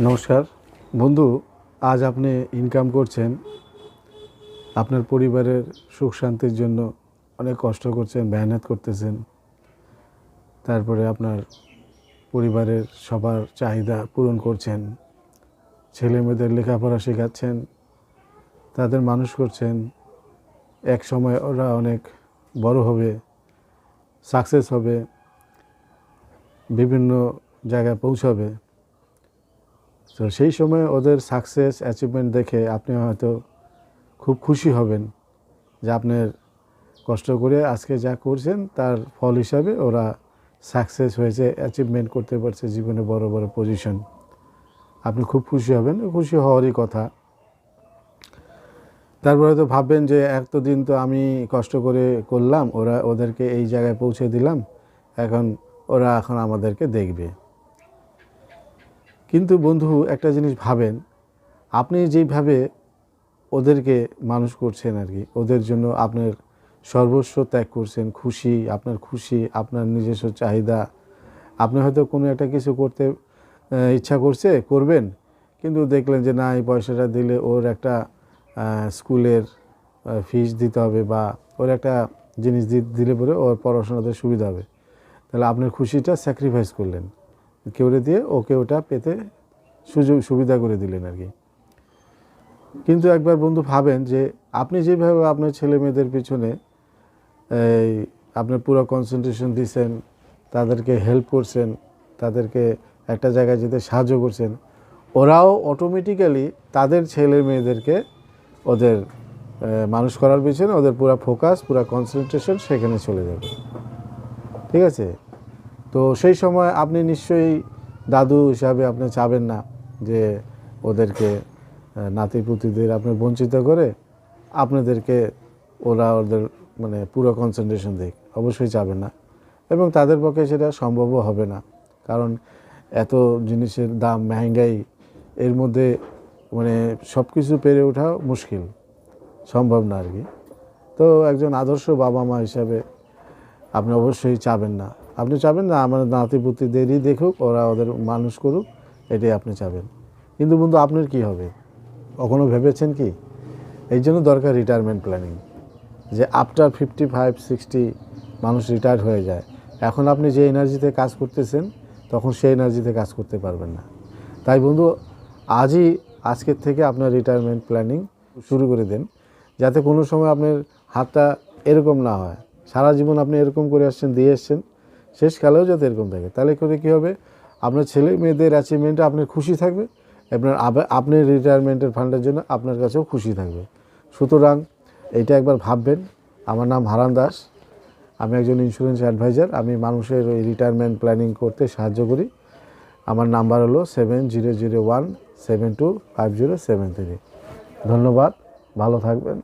নমস্কার বন্ধু। আজ আপনি ইনকাম করছেন, আপনার পরিবারের সুখ শান্তির জন্য অনেক কষ্ট করছেন, মেহনত করতেছেন। তারপরে আপনার পরিবারের সবার চাহিদা পূরণ করছেন, ছেলে মেয়েদের লেখাপড়া শেখাচ্ছেন, তাদের মানুষ করছেন। এক সময় ওরা অনেক বড় হবে, সাকসেস হবে, বিভিন্ন জায়গায় পৌঁছাবে। তো সেই সময় ওদের সাকসেস অ্যাচিভমেন্ট দেখে আপনি হয়তো খুব খুশি হবেন যে আপনার কষ্ট করে আজকে যা করছেন তার ফল হিসাবে ওরা সাকসেস হয়েছে, অ্যাচিভমেন্ট করতে পারছে জীবনে বড় বড় পজিশন। আপনি খুব খুশি হবেন, খুশি হওয়ারই কথা। তারপরে তো ভাববেন যে এতদিন তো আমি কষ্ট করে করলাম, ওদেরকে এই জায়গায় পৌঁছে দিলাম, এখন আমাদেরকে দেখবে। কিন্তু বন্ধু, একটা জিনিস ভাবেন, আপনি যেইভাবে ওদেরকে মানুষ করছেন আর কি, ওদের জন্য আপনার সর্বস্ব ত্যাগ করছেন, খুশি, আপনার নিজস্ব চাহিদা, আপনি হয়তো কোনো একটা কিছু করতে ইচ্ছা করবেন, কিন্তু দেখলেন যে না, এই পয়সাটা দিলে ওর একটা স্কুলের ফিস দিতে হবে বা ওর একটা জিনিস দিলে পরে ওর পড়াশোনাতে সুবিধা হবে। তাহলে আপনার খুশিটা স্যাক্রিফাইস করলেন, কেউরে দিয়ে ওকে ওটা পেতে সুবিধা করে দিলেন আর কি। কিন্তু একবার বন্ধু ভাবেন যে আপনি যেভাবে আপনার ছেলে মেয়েদের পিছনে আপনার পুরো কনসেন্ট্রেশন দিয়েছেন, তাদেরকে হেল্প করছেন, তাদেরকে একটা জায়গায় যেতে সাহায্য করছেন, ওরাও অটোমেটিক্যালি তাদের ছেলে মেয়েদেরকে ওদের মানুষ করার পিছনে ওদের পুরো ফোকাস, পুরো কনসেন্ট্রেশন সেখানে চলে যাবে। ঠিক আছে? তো সেই সময় আপনি নিশ্চয়ই দাদু হিসাবে আপনি চাবেন না যে ওদেরকে নাতিপুতিদের আপনি বঞ্চিত করে আপনাদেরকে ওদের মানে পুরো কনসেন্ট্রেশন দিক, অবশ্যই চাবেন না। এবং তাদের পক্ষে সেটা সম্ভবও হবে না, কারণ এত জিনিসের দাম, মেহেঙ্গাই, এর মধ্যে মানে সব কিছু পেরে ওঠা মুশকিল, সম্ভব না আর কি। তো একজন আদর্শ বাবা মা হিসাবে আপনি অবশ্যই চাবেন না, আমার নাতিপুতিদেরই দেখুক, ওরা ওদের মানুষ করুক, এটাই আপনি চাবেন। কিন্তু বন্ধু, আপনার কি হবে কখনো ভেবেছেন কি? এই জন্য দরকার রিটায়ারমেন্ট প্ল্যানিং, যে আফটার 55-60 মানুষ রিটায়ার হয়ে যায়। এখন আপনি যে এনার্জিতে কাজ করতেছেন তখন সেই এনার্জিতে কাজ করতে পারবেন না। তাই বন্ধু, আজকের থেকে আপনার রিটায়ারমেন্ট প্ল্যানিং শুরু করে দেন, যাতে কোনো সময় আপনার হাতটা এরকম না হয়। সারা জীবন আপনি এরকম করে দিয়ে এসছেন, শেষকালেও যাতে এরকম থাকে। তাহলে করে কী হবে, আপনার ছেলে মেয়েদের অ্যাচিভমেন্টে আপনার খুশি থাকবে, আপনার রিটায়ারমেন্টের ফান্ডের জন্য আপনার কাছেও খুশি থাকবে। সুতরাং এইটা একবার ভাববেন। আমার নাম হারান দাস, আমি একজন ইন্স্যুরেন্স অ্যাডভাইজার। আমি মানুষের ওই রিটায়ারমেন্ট প্ল্যানিং করতে সাহায্য করি। আমার নাম্বার হলো 7001725073। ধন্যবাদ, ভালো থাকবেন।